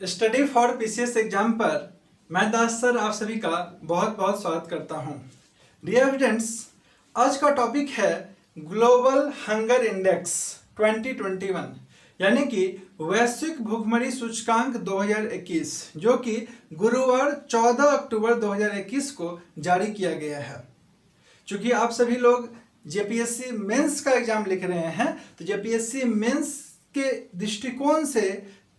Study for PCS exam पर मैं दास sir आप सभी का बहुत बहुत स्वागत करता हूं। डियर स्टूडेंट्स, आज का टॉपिक है ग्लोबल हंगर इंडेक्स 2021 यानी कि वैश्विक भूखमरी सूचकांक 2021 जो कि गुरुवार 14 अक्टूबर 2021 को जारी किया गया है। चूंकि आप सभी लोग जेपीएससी मेंस का एग्जाम लिख रहे हैं तो जेपीएससी मेंस के दृष्टिकोण से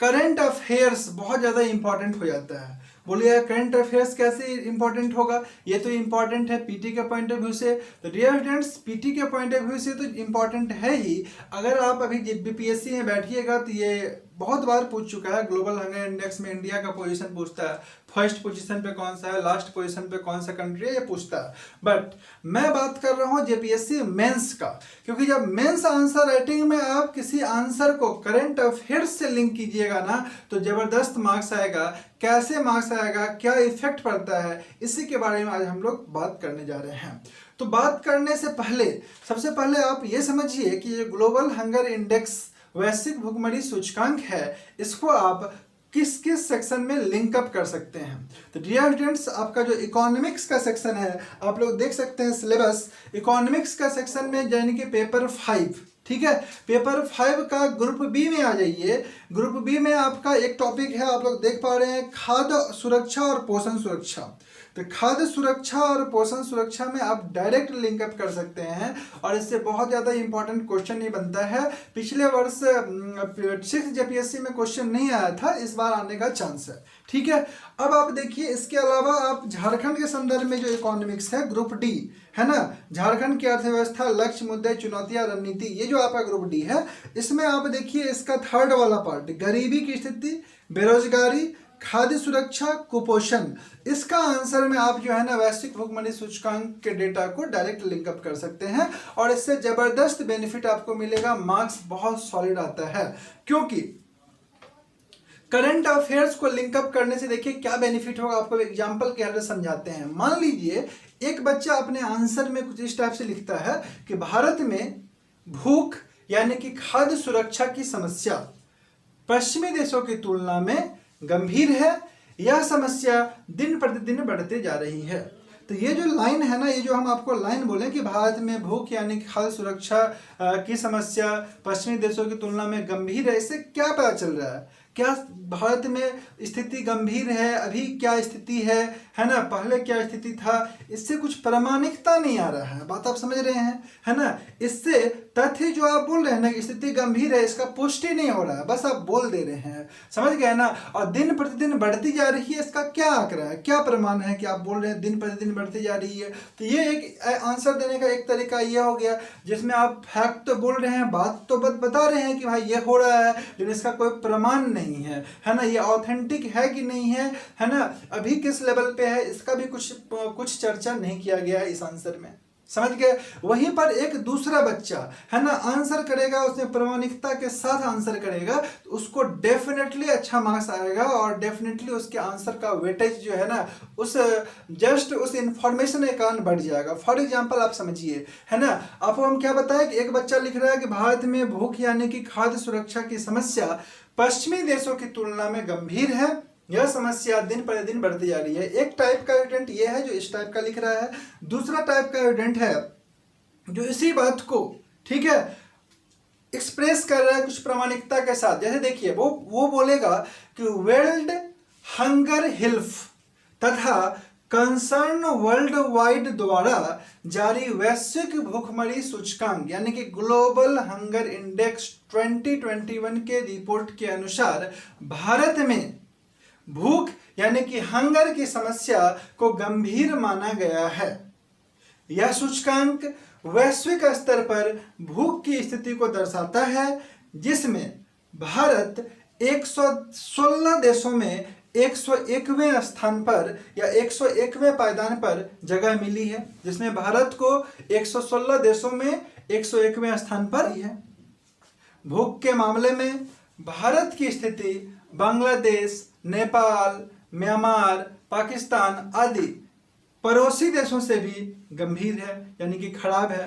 करंट अफेयर्स बहुत ज़्यादा इंपॉर्टेंट हो जाता है। बोलिए करंट अफेयर्स कैसे इंपॉर्टेंट होगा? ये तो इंपॉर्टेंट है पीटी के पॉइंट ऑफ व्यू से। तो डियर स्टूडेंट्स, पीटी के पॉइंट ऑफ व्यू से तो इंपॉर्टेंट है ही। अगर आप अभी बीपीएससी में बैठिएगा तो ये बहुत बार पूछ चुका है। ग्लोबल हंगर इंडेक्स में इंडिया का पोजीशन पूछता है, फर्स्ट पोजीशन पे कौन सा है, लास्ट पोजीशन पे कौन सा कंट्री है, ये पूछता है। बट मैं बात कर रहा हूँ जेपीएससी मेंस का, क्योंकि जब मेंस आंसर राइटिंग में आप किसी आंसर को करंट अफेयर्स से लिंक कीजिएगा ना तो जबरदस्त मार्क्स आएगा। कैसे मार्क्स आएगा, क्या इफेक्ट पड़ता है, इसी के बारे में आज हम लोग बात करने जा रहे हैं। तो बात करने से पहले सबसे पहले आप ये समझिए कि ये ग्लोबल हंगर इंडेक्स वैश्विक भूखमरी सूचकांक है, इसको आप किस किस सेक्शन में लिंकअप कर सकते हैं। तो डियर स्टूडेंट्स, आपका जो इकोनॉमिक्स का सेक्शन है, आप लोग देख सकते हैं सिलेबस इकोनॉमिक्स का सेक्शन में यानी कि पेपर 5, ठीक है। पेपर 5 का ग्रुप बी में आ जाइए। ग्रुप बी में आपका एक टॉपिक है, आप लोग देख पा रहे हैं, खाद्य सुरक्षा और पोषण सुरक्षा। तो खाद्य सुरक्षा और पोषण सुरक्षा में आप डायरेक्ट लिंकअप कर सकते हैं और इससे बहुत ज़्यादा इंपॉर्टेंट क्वेश्चन नहीं बनता है। पिछले वर्ष 6 जेपीएससी में क्वेश्चन नहीं आया था, इस बार आने का चांस है, ठीक है। अब आप देखिए, इसके अलावा आप झारखंड के संदर्भ में जो इकोनॉमिक्स है ग्रुप डी है ना, झारखंड की अर्थव्यवस्था, लक्ष्य, मुद्दे, चुनौतियां, रणनीति, ये जो आपका ग्रुप डी है, इसमें आप देखिए इसका थर्ड वाला पार्ट, गरीबी की स्थिति, बेरोजगारी, खाद्य सुरक्षा, कुपोषण, इसका आंसर में आप जो है ना वैश्विक भूखमरी सूचकांक के डेटा को डायरेक्ट लिंकअप कर सकते हैं और इससे जबरदस्त बेनिफिट आपको मिलेगा। मार्क्स बहुत सॉलिड आता है, क्योंकि करंट अफेयर्स को लिंकअप करने से देखिए क्या बेनिफिट होगा, आपको एग्जांपल के हेल्प से समझाते हैं। मान लीजिए एक बच्चा अपने आंसर में कुछ इस टाइप से लिखता है कि भारत में भूख यानी कि खाद्य सुरक्षा की समस्या पश्चिमी देशों की तुलना में गंभीर है, यह समस्या दिन प्रतिदिन बढ़ते जा रही है। तो ये जो लाइन है ना, ये जो हम आपको लाइन बोले कि भारत में भूख यानी कि खाद्य सुरक्षा की समस्या पश्चिमी देशों की तुलना में गंभीर है, इससे क्या पता चल रहा है? क्या भारत में स्थिति गंभीर है, अभी क्या स्थिति है ना, पहले क्या स्थिति था, इससे कुछ प्रामाणिकता नहीं आ रहा है। बात आप समझ रहे हैं, है ना। इससे तथ्य जो आप बोल रहे हैं ना कि स्थिति गंभीर है, इसका पुष्टि नहीं हो रहा है, बस आप बोल दे रहे हैं, समझ गए ना। और दिन प्रतिदिन बढ़ती जा रही है, इसका क्या आंकड़ा है, क्या प्रमाण है कि आप बोल रहे हैं दिन प्रतिदिन बढ़ती जा रही है। तो ये एक आंसर देने का एक तरीका यह हो गया, जिसमें आप फैक्ट तो बोल रहे हैं, बात तो बता रहे हैं कि भाई ये हो रहा है, लेकिन इसका कोई प्रमाण नहीं है ना, ये ऑथेंटिक है कि नहीं है ना, अभी किस लेवल पे है, इसका भी कुछ चर्चा नहीं किया गया है इस आंसर में, समझ गए। वहीं पर एक दूसरा बच्चा है ना आंसर करेगा, उसने प्रामाणिकता के साथ आंसर करेगा तो उसको डेफिनेटली अच्छा मार्क्स आएगा और डेफिनेटली उसके आंसर का वेटेज जो है ना उस इंफॉर्मेशन के कारण बढ़ जाएगा। फॉर एग्जांपल आप समझिए, है ना, आपको हम क्या बताएं कि एक बच्चा लिख रहा है कि भारत में भूख यानी कि खाद्य सुरक्षा की समस्या पश्चिमी देशों की तुलना में गंभीर है, यह समस्या दिन प्रतिदिन बढ़ती जा रही है। एक टाइप का स्टूडेंट ये है जो इस टाइप का लिख रहा है, दूसरा टाइप का स्टूडेंट है जो इसी बात को, ठीक है, एक्सप्रेस कर रहा है कुछ प्रामाणिकता के साथ। जैसे देखिए वो बोलेगा कि वर्ल्ड हंगर हेल्प तथा कंसर्न वर्ल्ड वाइड द्वारा जारी वैश्विक भूखमरी सूचकांक यानी कि ग्लोबल हंगर इंडेक्स 2021 के रिपोर्ट के अनुसार भारत में भूख यानी कि हंगर की समस्या को गंभीर माना गया है। यह सूचकांक वैश्विक स्तर पर भूख की स्थिति को दर्शाता है, जिसमें भारत 116 देशों में 101वें स्थान पर या 101वें पायदान पर जगह मिली है, जिसमें भारत को 116 देशों में 101वें स्थान पर है। भूख के मामले में भारत की स्थिति बांग्लादेश, नेपाल, म्यांमार, पाकिस्तान आदि पड़ोसी देशों से भी गंभीर है, यानी कि खराब है।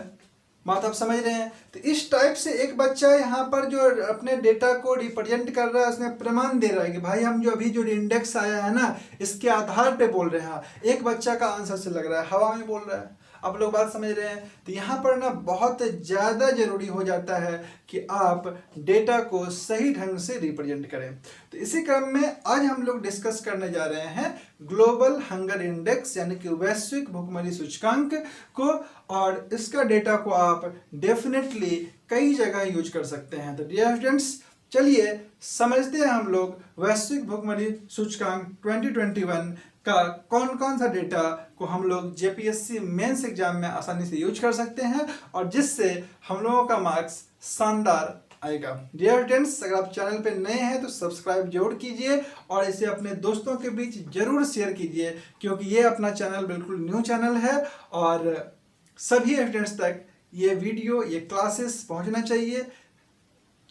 बात आप समझ रहे हैं। तो इस टाइप से एक बच्चा यहाँ पर जो अपने डेटा को रिप्रेजेंट कर रहा है, उसमें प्रमाण दे रहा है कि भाई हम जो अभी जो इंडेक्स आया है ना, इसके आधार पे बोल रहे हैं। एक बच्चा का आंसर से लग रहा है हवा में बोल रहा है। आप लोग बात समझ रहे हैं। तो यहाँ पर ना बहुत ज़्यादा जरूरी हो जाता है कि आप डेटा को सही ढंग से रिप्रेजेंट करें। तो इसी क्रम में आज हम लोग डिस्कस करने जा रहे हैं ग्लोबल हंगर इंडेक्स, यानी कि वैश्विक भुखमरी सूचकांक को, और इसका डेटा को आप डेफिनेटली कई जगह यूज कर सकते हैं। तो डियर स्टूडेंट्स, चलिए समझते हैं हम लोग वैश्विक भुखमरी सूचकांक 2021 का कौन कौन सा डेटा को हम लोग जेपीएससी मेंस एग्जाम में आसानी से यूज कर सकते हैं और जिससे हम लोगों का मार्क्स शानदार आएगा। डियर स्टूडेंट्स, अगर आप चैनल पे नए हैं तो सब्सक्राइब जरूर कीजिए और इसे अपने दोस्तों के बीच जरूर शेयर कीजिए, क्योंकि ये अपना चैनल बिल्कुल न्यू चैनल है और सभी स्टूडेंट्स तक ये वीडियो, ये क्लासेस पहुंचना चाहिए।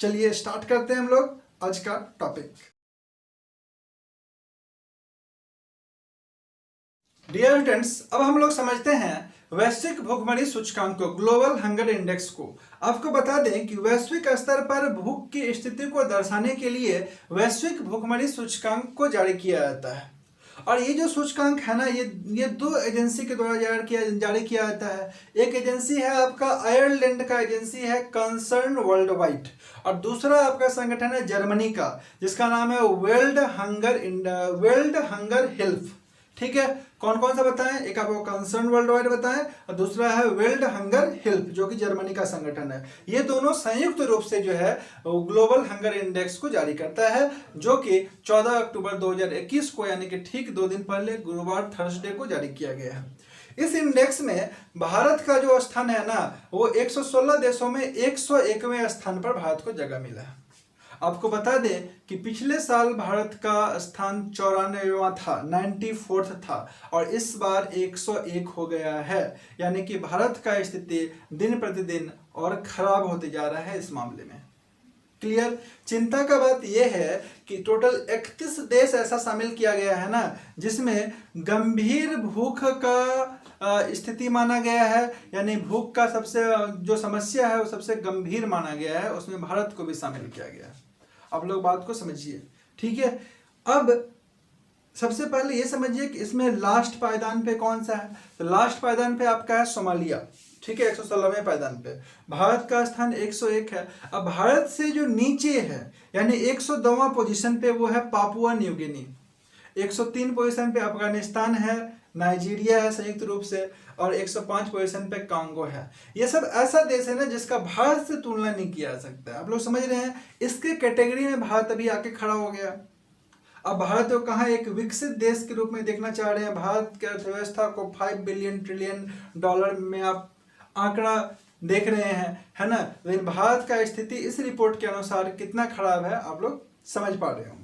चलिए स्टार्ट करते हैं हम लोग आज का टॉपिक। डियर स्टूडेंट्स, अब हम लोग समझते हैं वैश्विक भुखमरी सूचकांक को, ग्लोबल हंगर इंडेक्स को। आपको बता दें कि वैश्विक स्तर पर भूख की स्थिति को दर्शाने के लिए वैश्विक भुखमरी सूचकांक को जारी किया जाता है। और ये जो सूचकांक है ना, ये दो एजेंसी के द्वारा जारी किया जाता है। एक एजेंसी है आपका आयरलैंड का एजेंसी है कंसर्न वर्ल्ड वाइड, और दूसरा आपका संगठन है जर्मनी का जिसका नाम है वर्ल्ड हंगर हेल्प। ठीक है, कौन कौन सा बताएं? एक आपको कंसर्न वर्ल्ड वाइड बताएं और दूसरा है वर्ल्ड हंगर हेल्प जो कि जर्मनी का संगठन है। ये दोनों संयुक्त रूप से जो है ग्लोबल हंगर इंडेक्स को जारी करता है, जो कि 14 अक्टूबर 2021 को, यानी कि ठीक 2 दिन पहले गुरुवार थर्सडे को जारी किया गया है। इस इंडेक्स में भारत का जो स्थान है ना, वो 116 देशों में 101वें स्थान पर भारत को जगह मिला है। आपको बता दें कि पिछले साल भारत का स्थान 94वां था, 94th था, और इस बार 101 हो गया है। यानी कि भारत का स्थिति दिन प्रतिदिन और खराब होते जा रहा है इस मामले में। क्लियर? चिंता का बात यह है कि टोटल 31 देश ऐसा शामिल किया गया है ना, जिसमें गंभीर भूख का स्थिति माना गया है, यानी भूख का सबसे जो समस्या है वो सबसे गंभीर माना गया है, उसमें भारत को भी शामिल किया गया है। आप लोग बात को समझिए, ठीक है। अब सबसे पहले ये समझिए कि इसमें लास्ट पायदान पे कौन सा है। तो लास्ट पायदान पे आपका है सोमालिया, ठीक है, 116वें पायदान पे। भारत का स्थान 101 है। अब भारत से जो नीचे है, यानी 102वां पोजीशन पे, वो है पापुआ न्यू गिनी। 103 पोजीशन पे अफगानिस्तान है, नाइजीरिया है संयुक्त रूप से, और 105 पोजीशन पे कांगो है। ये सब ऐसा देश है ना जिसका भारत से तुलना नहीं किया जा सकता है। आप लोग समझ रहे हैं, इसके कैटेगरी में भारत अभी आके खड़ा हो गया। अब भारत को कहाँ एक विकसित देश के रूप में देखना चाह रहे हैं। भारत की अर्थव्यवस्था को 5 बिलियन ट्रिलियन डॉलर में आप आंकड़ा देख रहे हैं, है ना। लेकिन भारत का स्थिति इस रिपोर्ट के अनुसार कितना खराब है आप लोग समझ पा रहे होंगे,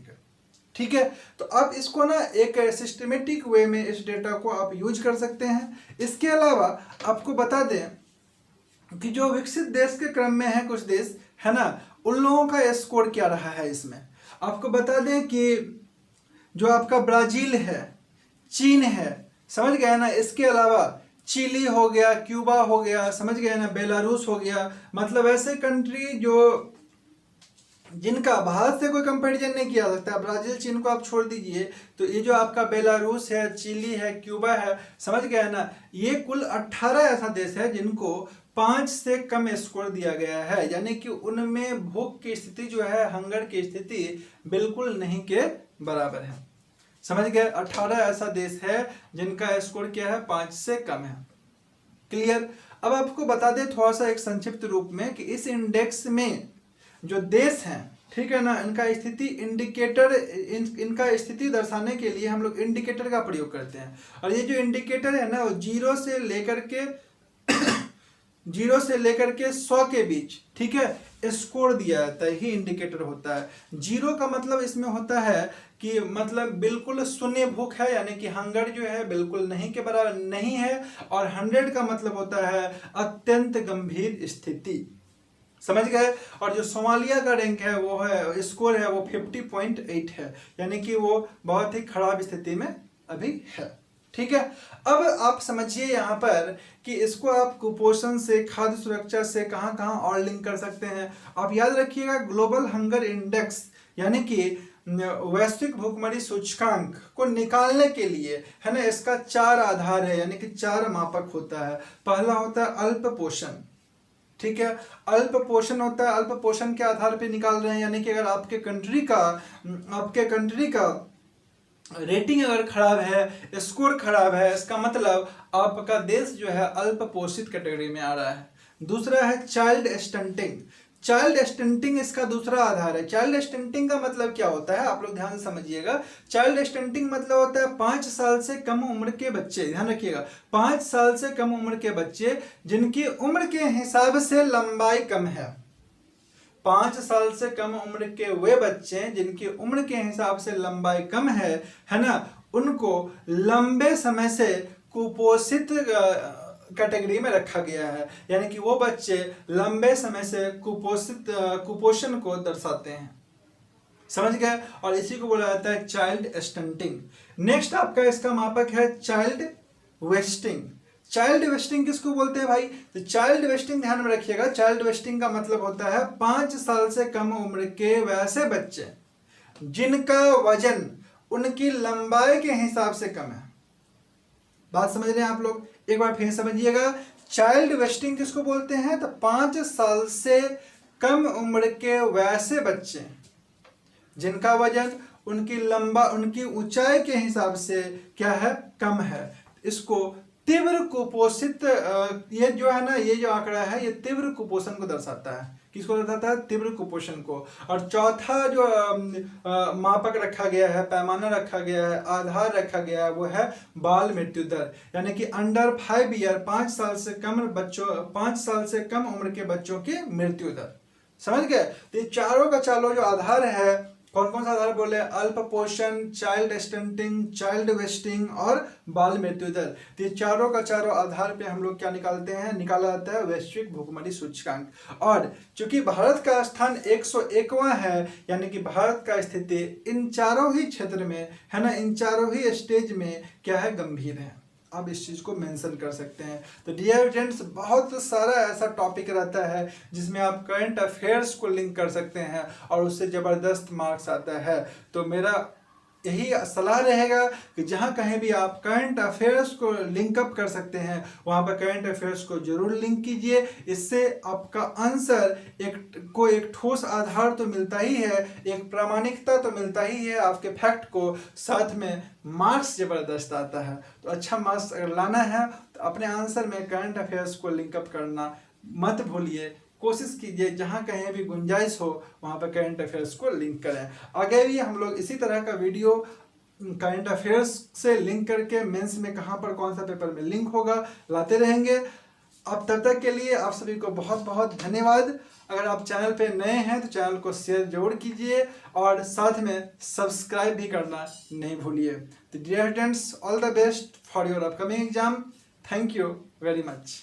ठीक है। तो अब इसको ना एक सिस्टमेटिक वे में इस डेटा को आप यूज कर सकते हैं। इसके अलावा आपको बता दें कि जो विकसित देश के क्रम में है कुछ देश, है ना, उन लोगों का स्कोर क्या रहा है इसमें। आपको बता दें कि जो आपका ब्राजील है, चीन है, समझ गए ना, इसके अलावा चिली हो गया, क्यूबा हो गया, समझ गए ना, बेलारूस हो गया। मतलब ऐसे कंट्री जो जिनका भारत से कोई कंपैरिजन नहीं किया सकता। ब्राजील, चीन को आप छोड़ दीजिए, तो ये जो आपका बेलारूस है, चिली है, क्यूबा है, समझ गए ना, ये कुल 18 ऐसा देश है जिनको 5 से कम स्कोर दिया गया है। यानी कि उनमें भूख की स्थिति जो है, हंगर की स्थिति बिल्कुल नहीं के बराबर है। समझ गए? 18 ऐसा देश है जिनका स्कोर क्या है, 5 से कम है। क्लियर? अब आपको बता दें थोड़ा सा एक संक्षिप्त रूप में कि इस इंडेक्स में जो देश हैं, ठीक है ना, इनका स्थिति इंडिकेटर, इनका स्थिति दर्शाने के लिए हम लोग इंडिकेटर का प्रयोग करते हैं। और ये जो इंडिकेटर है ना, वो 0 से लेकर के 100 के बीच, ठीक है, स्कोर दिया जाता है, ही इंडिकेटर होता है। 0 का मतलब इसमें होता है कि मतलब बिल्कुल शून्य भूख है, यानी कि हंगर जो है बिल्कुल नहीं के बराबर नहीं है, और 100 का मतलब होता है अत्यंत गंभीर स्थिति। समझ गए। और जो सोमालिया का रैंक है वो है, स्कोर है वो 50.8 है, यानी कि वो बहुत ही खराब स्थिति में अभी है। ठीक है, अब आप समझिए यहाँ पर कि इसको आप कुपोषण से, खाद्य सुरक्षा से कहाँ कहाँ और लिंक कर सकते हैं। आप याद रखिएगा ग्लोबल हंगर इंडेक्स यानी कि वैश्विक भूखमरी सूचकांक को निकालने के लिए है ना, इसका 4 आधार है, यानी कि 4 मापक होता है। पहला होता है अल्प पोषण, ठीक है, अल्प पोषण होता है, अल्प पोषण के आधार पे निकाल रहे हैं, यानी कि अगर आपके कंट्री का रेटिंग अगर खराब है, स्कोर खराब है, इसका मतलब आपका देश जो है अल्प पोषित कैटेगरी में आ रहा है। दूसरा है चाइल्ड स्टंटिंग, चाइल्ड स्टंटिंग इसका दूसरा आधार है। चाइल्ड स्टंटिंग का मतलब क्या होता है, आप लोग ध्यान से समझिएगा। चाइल्ड स्टंटिंग मतलब होता है 5 साल से कम उम्र के बच्चे, ध्यान रखिएगा, 5 साल से कम उम्र के बच्चे जिनकी उम्र के हिसाब से लंबाई कम है। 5 साल से कम उम्र के वे बच्चे जिनकी उम्र के हिसाब से लंबाई कम है ना, उनको लंबे समय से कुपोषित कैटेगरी में रखा गया है, यानी कि वो बच्चे लंबे समय से कुपोषण को दर्शाते हैं। समझ गए, और इसी को बोला जाता है चाइल्ड स्टंटिंग। नेक्स्ट आपका इसका मापक है चाइल्ड वेस्टिंग। चाइल्ड वेस्टिंग किसको बोलते हैं भाई, तो चाइल्ड वेस्टिंग ध्यान में रखिएगा, चाइल्ड वेस्टिंग का मतलब होता है 5 साल से कम उम्र के वैसे बच्चे जिनका वजन उनकी लंबाई के हिसाब से कम है। बात समझ रहे हैं आप लोग, एक बार फिर समझिएगा, चाइल्ड वेस्टिंग किसको बोलते हैं, तो 5 साल से कम उम्र के वैसे बच्चे जिनका वजन उनकी ऊंचाई के हिसाब से क्या है, कम है। इसको तीव्र कुपोषित, ये जो है ना, ये जो आंकड़ा है ये तीव्र कुपोषण को दर्शाता है। किसको दर्शाता है, तीव्र कुपोषण को। और चौथा जो मापक रखा गया है, पैमाना रखा गया है, आधार रखा गया है, वो है बाल मृत्यु दर, यानी कि अंडर 5 ईयर, 5 साल से कम उम्र के बच्चों की मृत्यु दर। समझ गए, तो ये चारों का चारों जो आधार है, कौन कौन सा आधार बोले, अल्प पोषण, चाइल्ड स्टंटिंग, चाइल्ड वेस्टिंग और बाल मृत्यु दर। तो ये चारों का चारों आधार पे हम लोग क्या निकालते हैं, निकाला जाता है वैश्विक भूखमरी सूचकांक। और चूंकि भारत का स्थान 101वां है, यानी कि भारत का स्थिति इन चारों ही क्षेत्र में है ना, इन चारों ही स्टेज में क्या है, गंभीर है। आप इस चीज को मेंशन कर सकते हैं। तो डियर फ्रेंड्स, बहुत सारा ऐसा टॉपिक रहता है जिसमें आप करंट अफेयर्स को लिंक कर सकते हैं और उससे जबरदस्त मार्क्स आता है। तो मेरा यही सलाह रहेगा कि जहाँ कहीं भी आप करंट अफेयर्स को लिंक अप कर सकते हैं, वहाँ पर करंट अफेयर्स को जरूर लिंक कीजिए। इससे आपका आंसर एक ठोस आधार तो मिलता ही है, एक प्रामाणिकता तो मिलता ही है आपके फैक्ट को, साथ में मार्क्स जबरदस्त आता है। तो अच्छा मार्क्स अगर लाना है तो अपने आंसर में करंट अफेयर्स को लिंक अप करना मत भूलिए। कोशिश कीजिए जहाँ कहीं भी गुंजाइश हो वहाँ पर करंट अफेयर्स को लिंक करें। आगे भी हम लोग इसी तरह का वीडियो करंट अफेयर्स से लिंक करके मेंस में कहाँ पर कौन सा पेपर में लिंक होगा लाते रहेंगे। अब तब तक के लिए आप सभी को बहुत बहुत धन्यवाद। अगर आप चैनल पे नए हैं तो चैनल को शेयर जरूर कीजिए और साथ में सब्सक्राइब भी करना नहीं भूलिए। तो dear friends, all the best for your upcoming exam. Thank you very much.